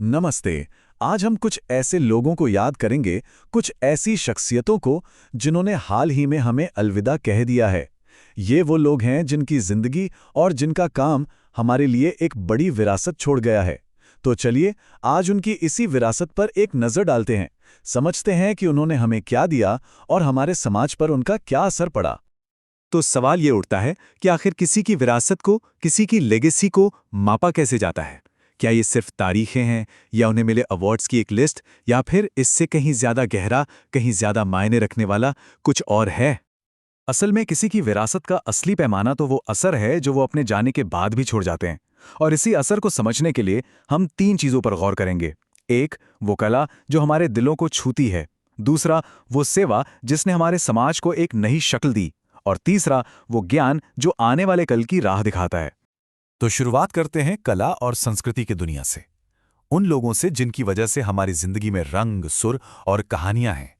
नमस्ते। आज हम कुछ ऐसे लोगों को याद करेंगे, कुछ ऐसी शख्सियतों को जिन्होंने हाल ही में हमें अलविदा कह दिया है। ये वो लोग हैं जिनकी जिंदगी और जिनका काम हमारे लिए एक बड़ी विरासत छोड़ गया है। तो चलिए आज उनकी इसी विरासत पर एक नज़र डालते हैं, समझते हैं कि उन्होंने हमें क्या दिया और हमारे समाज पर उनका क्या असर पड़ा। तो सवाल ये उठता है कि आखिर किसी की विरासत को, किसी की लेगेसी को मापा कैसे जाता है? क्या ये सिर्फ तारीखें हैं, या उन्हें मिले अवार्ड्स की एक लिस्ट, या फिर इससे कहीं ज्यादा गहरा, कहीं ज्यादा मायने रखने वाला कुछ और है? असल में किसी की विरासत का असली पैमाना तो वो असर है जो वो अपने जाने के बाद भी छोड़ जाते हैं। और इसी असर को समझने के लिए हम तीन चीजों पर गौर करेंगे। एक, वो कला जो हमारे दिलों को छूती है। दूसरा, वो सेवा जिसने हमारे समाज को एक नई शक्ल दी। और तीसरा, वो ज्ञान जो आने वाले कल की राह दिखाता है। तो शुरुआत करते हैं कला और संस्कृति की दुनिया से, उन लोगों से जिनकी वजह से हमारी जिंदगी में रंग, सुर और कहानियां हैं।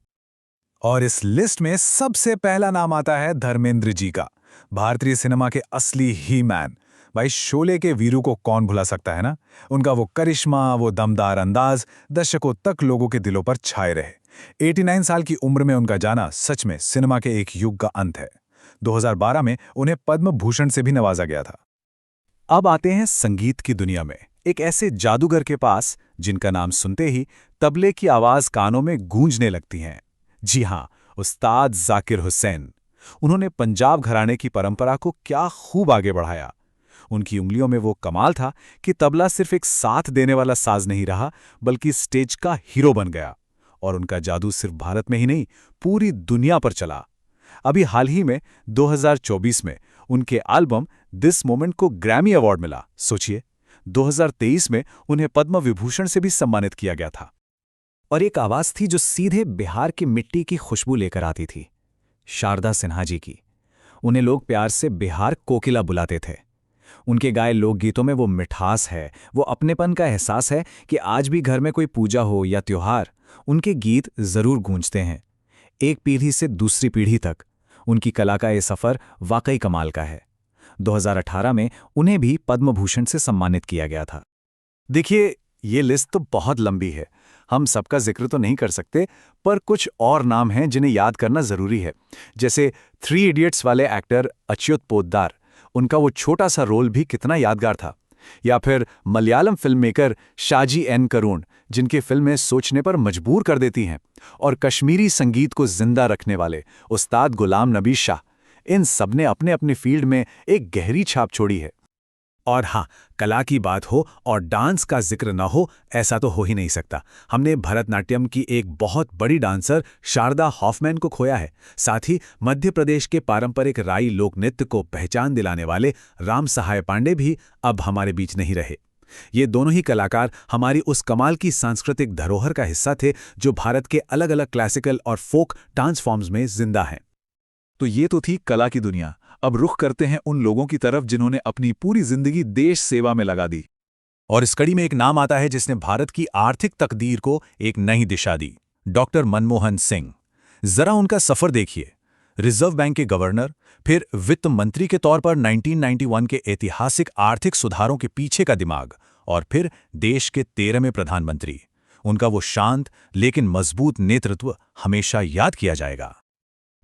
और इस लिस्ट में सबसे पहला नाम आता है धर्मेंद्र जी का, भारतीय सिनेमा के असली ही मैन। भाई, शोले के वीरू को कौन भुला सकता है ना? उनका वो करिश्मा, वो दमदार अंदाज दशकों तक लोगों के दिलों पर छाए रहे। 89 साल की उम्र में उनका जाना सच में सिनेमा के एक युग का अंत है। 2012 में उन्हें पद्म भूषण से भी नवाजा गया था। अब आते हैं संगीत की दुनिया में, एक ऐसे जादूगर के पास जिनका नाम सुनते ही तबले की आवाज कानों में गूंजने लगती है। जी हां, उस्ताद जाकिर हुसैन। उन्होंने पंजाब घराने की परंपरा को क्या खूब आगे बढ़ाया। उनकी उंगलियों में वो कमाल था कि तबला सिर्फ एक साथ देने वाला साज नहीं रहा, बल्कि स्टेज का हीरो बन गया। और उनका जादू सिर्फ भारत में ही नहीं, पूरी दुनिया पर चला। अभी हाल ही में 2024 में उनके एल्बम दिस मोमेंट को ग्रैमी अवार्ड मिला। सोचिए, 2023 में उन्हें पद्म विभूषण से भी सम्मानित किया गया था। और एक आवाज थी जो सीधे बिहार की मिट्टी की खुशबू लेकर आती थी, शारदा सिन्हा जी की। उन्हें लोग प्यार से बिहार कोकिला बुलाते थे। उनके गाए लोकगीतों में वो मिठास है, वो अपनेपन का एहसास है कि आज भी घर में कोई पूजा हो या त्योहार, उनके गीत जरूर गूंजते हैं। एक पीढ़ी से दूसरी पीढ़ी तक उनकी कला का ये सफर वाकई कमाल का है। 2018 में उन्हें भी पद्म भूषण से सम्मानित किया गया था। देखिए, ये लिस्ट तो बहुत लंबी है, हम सबका जिक्र तो नहीं कर सकते, पर कुछ और नाम हैं जिन्हें याद करना जरूरी है। जैसे 3 इडियट्स वाले एक्टर अच्युत पोद्दार, उनका वो छोटा सा रोल भी कितना यादगार था। या फिर मलयालम फिल्म मेकर शाजी एन करुण, जिनकी फिल्में सोचने पर मजबूर कर देती हैं। और कश्मीरी संगीत को जिंदा रखने वाले उस्ताद गुलाम नबी शाह। इन सबने अपने अपने फील्ड में एक गहरी छाप छोड़ी है। और हाँ, कला की बात हो और डांस का जिक्र न हो, ऐसा तो हो ही नहीं सकता। हमने भरतनाट्यम की एक बहुत बड़ी डांसर शारदा हॉफमैन को खोया है। साथ ही मध्य प्रदेश के पारंपरिक राई लोक नृत्य को पहचान दिलाने वाले राम सहाय पांडे भी अब हमारे बीच नहीं रहे। ये दोनों ही कलाकार हमारी उस कमाल की सांस्कृतिक धरोहर का हिस्सा थे जो भारत के अलग अलग क्लासिकल और फोक डांस फॉर्म्स में जिंदा हैं। तो ये तो थी कला की दुनिया। अब रुख करते हैं उन लोगों की तरफ जिन्होंने अपनी पूरी जिंदगी देश सेवा में लगा दी। और इस कड़ी में एक नाम आता है जिसने भारत की आर्थिक तकदीर को एक नई दिशा दी, डॉक्टर मनमोहन सिंह। जरा उनका सफर देखिए। रिजर्व बैंक के गवर्नर, फिर वित्त मंत्री के तौर पर 1991 के ऐतिहासिक आर्थिक सुधारों के पीछे का दिमाग, और फिर देश के 13वें प्रधानमंत्री। उनका वो शांत लेकिन मजबूत नेतृत्व हमेशा याद किया जाएगा।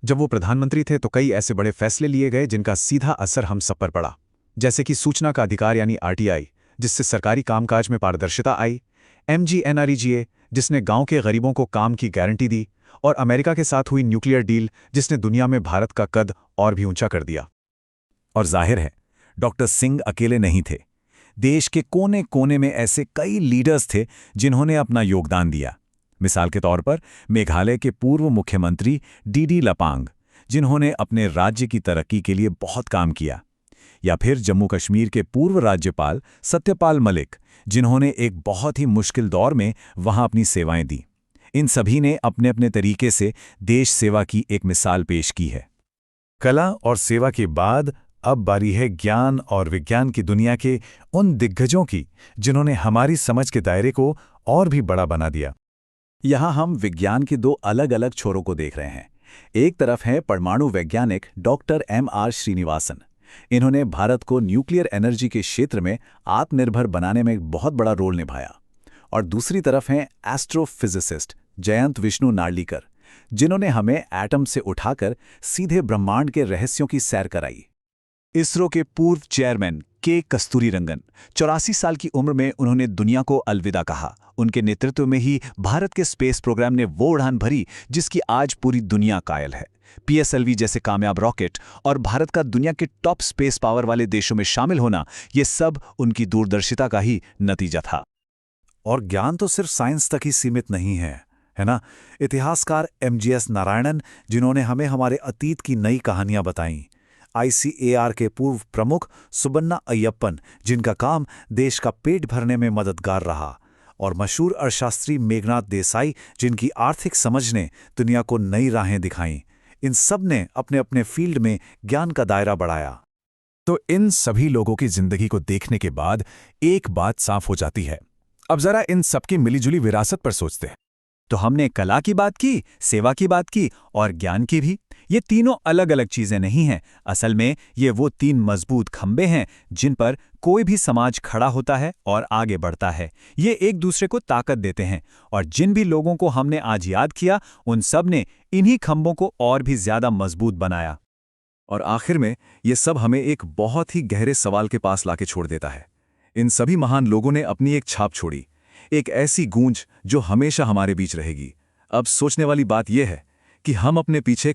जब वो प्रधानमंत्री थे तो कई ऐसे बड़े फैसले लिए गए जिनका सीधा असर हम सब पर पड़ा। जैसे कि सूचना का अधिकार यानी आरटीआई, जिससे सरकारी कामकाज में पारदर्शिता आई। एमजीएनआरईजीए, जिसने गांव के गरीबों को काम की गारंटी दी। और अमेरिका के साथ हुई न्यूक्लियर डील, जिसने दुनिया में भारत का कद और भी ऊंचा कर दिया। और जाहिर है, डॉक्टर सिंह अकेले नहीं थे। देश के कोने कोने में ऐसे कई लीडर्स थे जिन्होंने अपना योगदान दिया। मिसाल के तौर पर मेघालय के पूर्व मुख्यमंत्री डीडी लपांग, जिन्होंने अपने राज्य की तरक्की के लिए बहुत काम किया। या फिर जम्मू कश्मीर के पूर्व राज्यपाल सत्यपाल मलिक, जिन्होंने एक बहुत ही मुश्किल दौर में वहां अपनी सेवाएं दी। इन सभी ने अपने अपने तरीके से देश सेवा की एक मिसाल पेश की है। कला और सेवा के बाद अब बारी है ज्ञान और विज्ञान की दुनिया के उन दिग्गजों की, जिन्होंने हमारी समझ के दायरे को और भी बड़ा बना दिया। यहाँ हम विज्ञान के दो अलग अलग छोरों को देख रहे हैं। एक तरफ है परमाणु वैज्ञानिक डॉक्टर एम.आर. श्रीनिवासन। इन्होंने भारत को न्यूक्लियर एनर्जी के क्षेत्र में आत्मनिर्भर बनाने में एक बहुत बड़ा रोल निभाया। और दूसरी तरफ हैं एस्ट्रोफिजिसिस्ट जयंत विष्णु नार्लिकर, जिन्होंने हमें एटम से उठाकर सीधे ब्रह्मांड के रहस्यों की सैर कराई। इसरो के पूर्व चेयरमैन के कस्तूरीरंगन 84 साल की उम्र में उन्होंने दुनिया को अलविदा कहा। उनके नेतृत्व में ही भारत के स्पेस प्रोग्राम ने वो उड़ान भरी जिसकी आज पूरी दुनिया कायल है। PSLV जैसे कामयाब रॉकेट और भारत का दुनिया के टॉप स्पेस पावर वाले देशों में शामिल होना, ये सब उनकी दूरदर्शिता का ही नतीजा था। और ज्ञान तो सिर्फ साइंस तक ही सीमित नहीं है ना? इतिहासकार MGS नारायणन, जिन्होंने हमें हमारे अतीत की नई कहानियां बताईं। ICAR के पूर्व प्रमुख सुबन्ना अय्यप्पन, जिनका काम देश का पेट भरने में मददगार रहा। और मशहूर अर्थशास्त्री मेघनाथ देसाई, जिनकी आर्थिक समझ ने दुनिया को नई राहें दिखाईं। इन सब ने अपने अपने फील्ड में ज्ञान का दायरा बढ़ाया। तो इन सभी लोगों की जिंदगी को देखने के बाद एक बात साफ हो जाती है। अब जरा इन सबकी मिलीजुली विरासत पर सोचते हैं। तो हमने कला की बात की, सेवा की बात की और ज्ञान की भी। ये तीनों अलग अलग चीजें नहीं हैं। असल में ये वो 3 मजबूत खंबे हैं जिन पर कोई भी समाज खड़ा होता है और आगे बढ़ता है। ये एक दूसरे को ताकत देते हैं और जिन भी लोगों को हमने आज याद किया, उन सब ने इन्हीं खंबों को और भी ज्यादा मजबूत बनाया। और आखिर में ये सब हमें एक बहुत ही गहरे सवाल के पास लाके छोड़ देता है। इन सभी महान लोगों ने अपनी एक छाप छोड़ी, एक ऐसी गूंज जो हमेशा हमारे बीच रहेगी। अब सोचने वाली बात यह है कि हम अपने पीछे